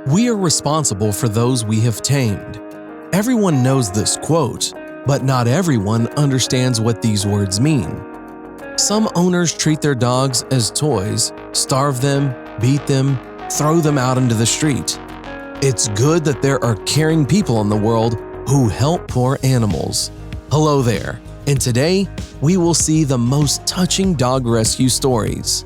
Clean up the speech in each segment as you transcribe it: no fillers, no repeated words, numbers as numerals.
We are responsible for those we have tamed. Everyone knows this quote, but not everyone understands what these words mean. Some owners treat their dogs as toys, starve them, beat them, throw them out into the street. It's good that there are caring people in the world who help poor animals. Hello there, and today we will see the most touching dog rescue stories.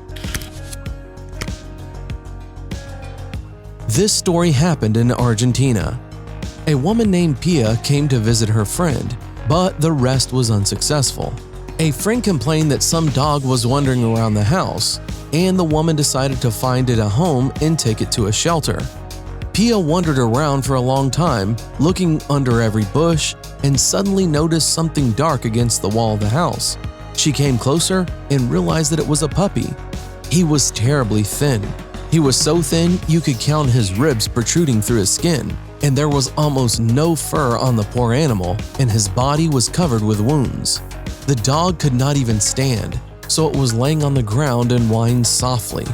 This story happened in Argentina. A woman named Pia came to visit her friend, but the rest was unsuccessful. A friend complained that some dog was wandering around the house, and the woman decided to find it a home and take it to a shelter. Pia wandered around for a long time, looking under every bush, and suddenly noticed something dark against the wall of the house. She came closer and realized that it was a puppy. He was terribly thin. He was so thin you could count his ribs protruding through his skin, and there was almost no fur on the poor animal, and his body was covered with wounds. The dog could not even stand, so it was laying on the ground and whined softly.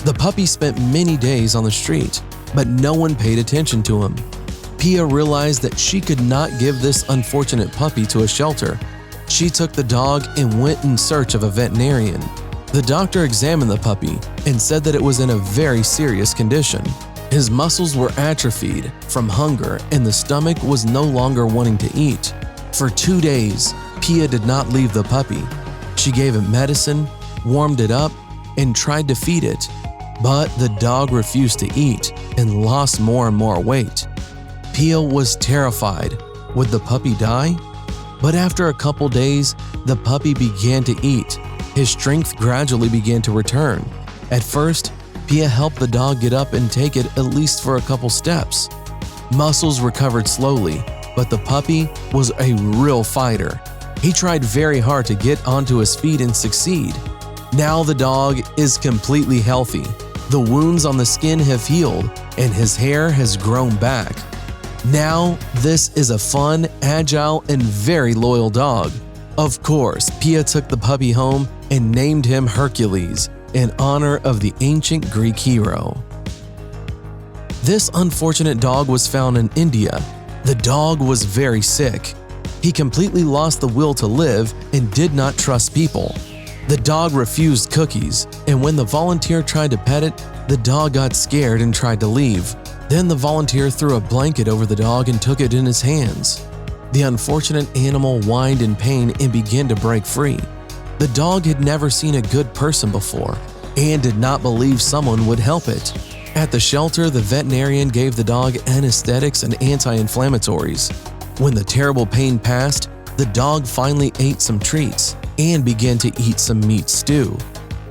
The puppy spent many days on the street, but no one paid attention to him. Pia realized that she could not give this unfortunate puppy to a shelter. She took the dog and went in search of a veterinarian. The doctor examined the puppy and said that it was in a very serious condition. His muscles were atrophied from hunger and the stomach was no longer wanting to eat. For 2 days, Pia did not leave the puppy. She gave it medicine, warmed it up, and tried to feed it. But the dog refused to eat and lost more and more weight. Pia was terrified. Would the puppy die? But after a couple days, the puppy began to eat. His strength gradually began to return. At first, Pia helped the dog get up and take it at least for a couple steps. Muscles recovered slowly, but the puppy was a real fighter. He tried very hard to get onto his feet and succeed. Now the dog is completely healthy. The wounds on the skin have healed, and his hair has grown back. Now, this is a fun, agile, and very loyal dog. Of course, Pia took the puppy home and named him Hercules, in honor of the ancient Greek hero. This unfortunate dog was found in India. The dog was very sick. He completely lost the will to live and did not trust people. The dog refused cookies, and when the volunteer tried to pet it, the dog got scared and tried to leave. Then the volunteer threw a blanket over the dog and took it in his hands. The unfortunate animal whined in pain and began to break free. The dog had never seen a good person before and did not believe someone would help it. At the shelter, the veterinarian gave the dog anesthetics and anti-inflammatories. When the terrible pain passed, the dog finally ate some treats and began to eat some meat stew.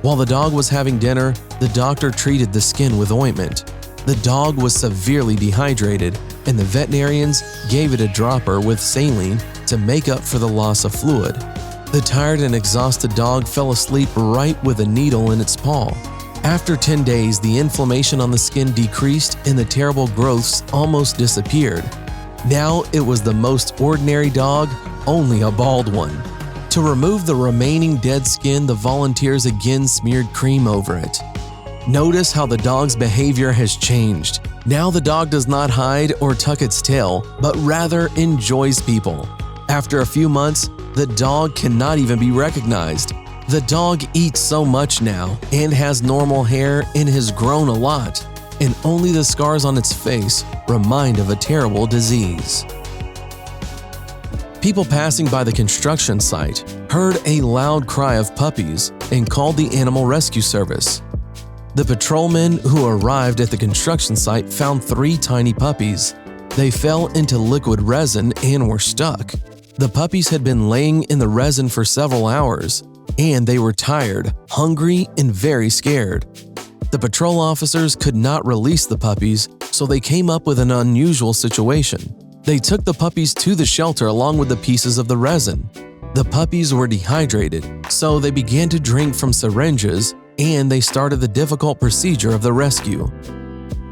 While the dog was having dinner, the doctor treated the skin with ointment. The dog was severely dehydrated, and the veterinarians gave it a dropper with saline to make up for the loss of fluid. The tired and exhausted dog fell asleep right with a needle in its paw. After 10 days, the inflammation on the skin decreased and the terrible growths almost disappeared. Now it was the most ordinary dog, only a bald one. To remove the remaining dead skin, the volunteers again smeared cream over it. Notice how the dog's behavior has changed. Now the dog does not hide or tuck its tail, but rather enjoys people. After a few months, the dog cannot even be recognized. The dog eats so much now and has normal hair and has grown a lot, and only the scars on its face remind of a terrible disease. People passing by the construction site heard a loud cry of puppies and called the animal rescue service. The patrolmen who arrived at the construction site found 3 tiny puppies. They fell into liquid resin and were stuck. The puppies had been laying in the resin for several hours, and they were tired, hungry, and very scared. The patrol officers could not release the puppies, so they came up with an unusual situation. They took the puppies to the shelter along with the pieces of the resin. The puppies were dehydrated, so they began to drink from syringes, and they started the difficult procedure of the rescue.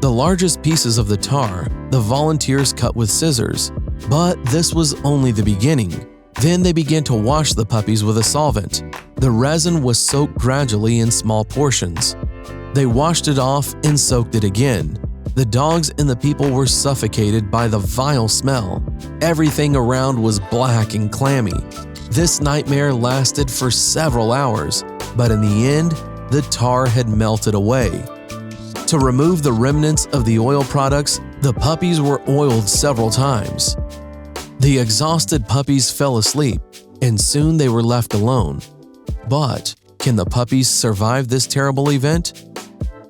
The largest pieces of the tar, the volunteers cut with scissors, but this was only the beginning. Then they began to wash the puppies with a solvent. The resin was soaked gradually in small portions. They washed it off and soaked it again. The dogs and the people were suffocated by the vile smell. Everything around was black and clammy. This nightmare lasted for several hours, but in the end, the tar had melted away. To remove the remnants of the oil products, the puppies were oiled several times. The exhausted puppies fell asleep, and soon they were left alone. But can the puppies survive this terrible event?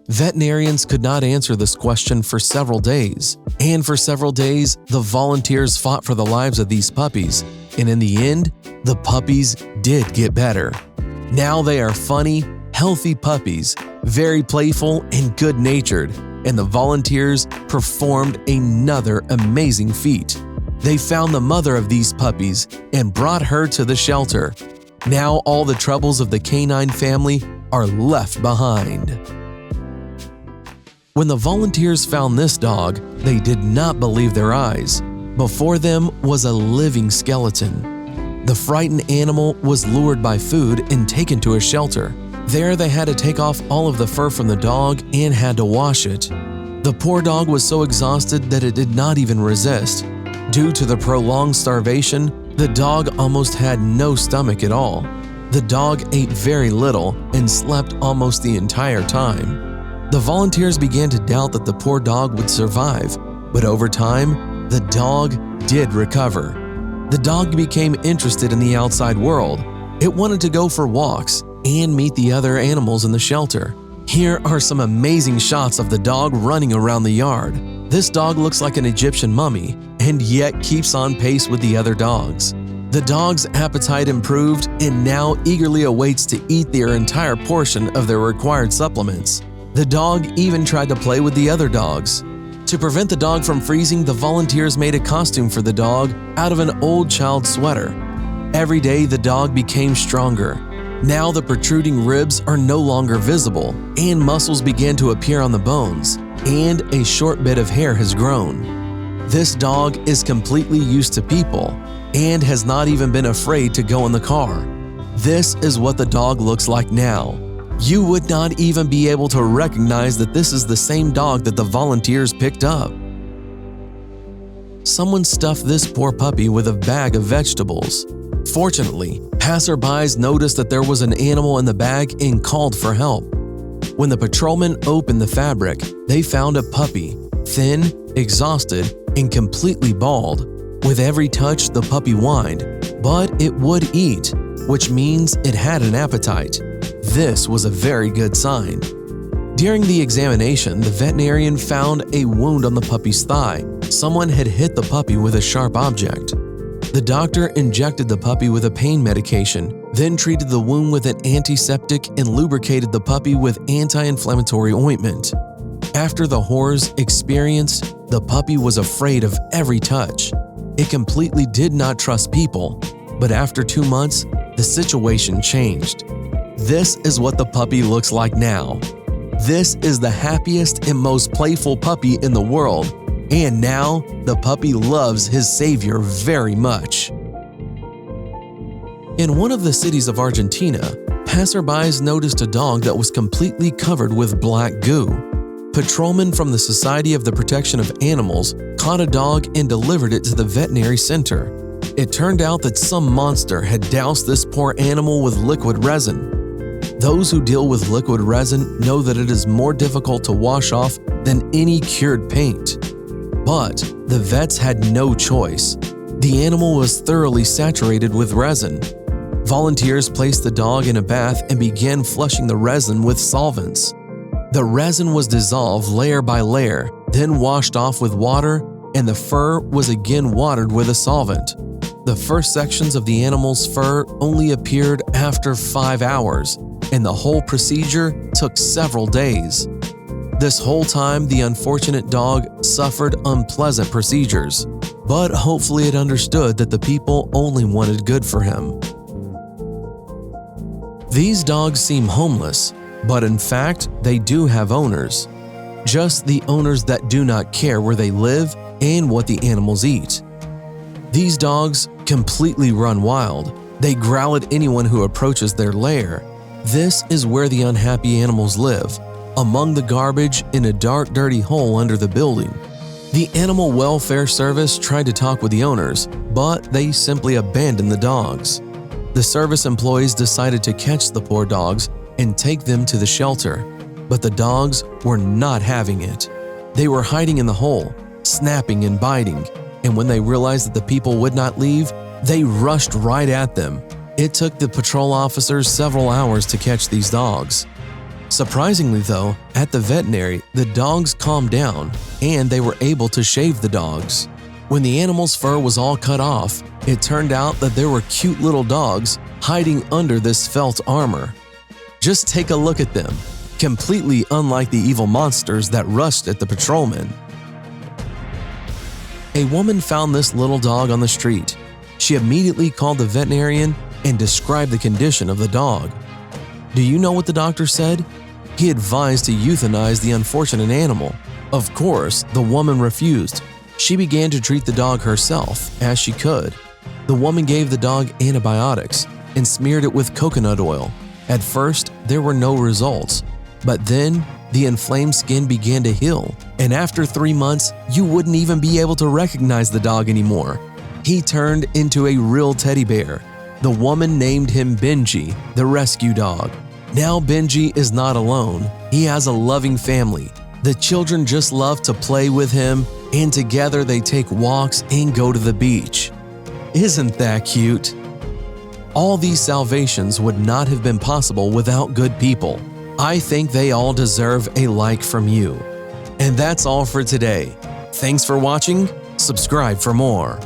Veterinarians could not answer this question for several days, and for several days, the volunteers fought for the lives of these puppies, and in the end, the puppies did get better. Now they are funny, healthy puppies, very playful and good-natured, and the volunteers performed another amazing feat. They found the mother of these puppies and brought her to the shelter. Now all the troubles of the canine family are left behind. When the volunteers found this dog, they did not believe their eyes. Before them was a living skeleton. The frightened animal was lured by food and taken to a shelter. There they had to take off all of the fur from the dog and had to wash it. The poor dog was so exhausted that it did not even resist. Due to the prolonged starvation, the dog almost had no stomach at all. The dog ate very little and slept almost the entire time. The volunteers began to doubt that the poor dog would survive, but over time, the dog did recover. The dog became interested in the outside world. It wanted to go for walks and meet the other animals in the shelter. Here are some amazing shots of the dog running around the yard. This dog looks like an Egyptian mummy and yet keeps on pace with the other dogs. The dog's appetite improved and now eagerly awaits to eat their entire portion of their required supplements. The dog even tried to play with the other dogs. To prevent the dog from freezing, the volunteers made a costume for the dog out of an old child's sweater. Every day, the dog became stronger. Now the protruding ribs are no longer visible, and muscles began to appear on the bones, and a short bit of hair has grown. This dog is completely used to people and has not even been afraid to go in the car. This is what the dog looks like now. You would not even be able to recognize that this is the same dog that the volunteers picked up. Someone stuffed this poor puppy with a bag of vegetables. Fortunately, passerbys noticed that there was an animal in the bag and called for help. When the patrolmen opened the fabric, they found a puppy, thin, exhausted, and completely bald. With every touch, the puppy whined, but it would eat, which means it had an appetite. This was a very good sign. During the examination, the veterinarian found a wound on the puppy's thigh. Someone had hit the puppy with a sharp object. The doctor injected the puppy with a pain medication, then treated the wound with an antiseptic and lubricated the puppy with anti-inflammatory ointment. After the horrors experienced, the puppy was afraid of every touch. It completely did not trust people, but after 2 months, the situation changed. This is what the puppy looks like now. This is the happiest and most playful puppy in the world, and now the puppy loves his savior very much. In one of the cities of Argentina, passerbys noticed a dog that was completely covered with black goo. Patrolmen from the Society of the Protection of Animals caught a dog and delivered it to the veterinary center. It turned out that some monster had doused this poor animal with liquid resin. Those who deal with liquid resin know that it is more difficult to wash off than any cured paint. But the vets had no choice. The animal was thoroughly saturated with resin. Volunteers placed the dog in a bath and began flushing the resin with solvents. The resin was dissolved layer by layer, then washed off with water, and the fur was again watered with a solvent. The first sections of the animal's fur only appeared after 5 hours, and the whole procedure took several days. This whole time, the unfortunate dog suffered unpleasant procedures, but hopefully it understood that the people only wanted good for him. These dogs seem homeless, but in fact, they do have owners. Just the owners that do not care where they live and what the animals eat. These dogs completely run wild. They growl at anyone who approaches their lair. This is where the unhappy animals live. among the garbage in a dark, dirty hole under the building. The Animal Welfare Service tried to talk with the owners, but they simply abandoned the dogs. The service employees decided to catch the poor dogs and take them to the shelter, but the dogs were not having it. They were hiding in the hole, snapping and biting, and when they realized that the people would not leave, they rushed right at them. It took the patrol officers several hours to catch these dogs. Surprisingly though, at the veterinary, the dogs calmed down and they were able to shave the dogs. When the animal's fur was all cut off, it turned out that there were cute little dogs hiding under this felt armor. Just take a look at them, completely unlike the evil monsters that rushed at the patrolmen. A woman found this little dog on the street. She immediately called the veterinarian and described the condition of the dog. Do you know what the doctor said? He advised to euthanize the unfortunate animal. Of course, the woman refused. She began to treat the dog herself as she could. The woman gave the dog antibiotics and smeared it with coconut oil. At first, there were no results, but then the inflamed skin began to heal, and after 3 months, you wouldn't even be able to recognize the dog anymore. He turned into a real teddy bear. The woman named him Benji, the rescue dog. Now Benji is not alone. He has a loving family. The children just love to play with him, and together they take walks and go to the beach. Isn't that cute? All these salvations would not have been possible without good people. I think they all deserve a like from you. And that's all for today. Thanks for watching. Subscribe for more.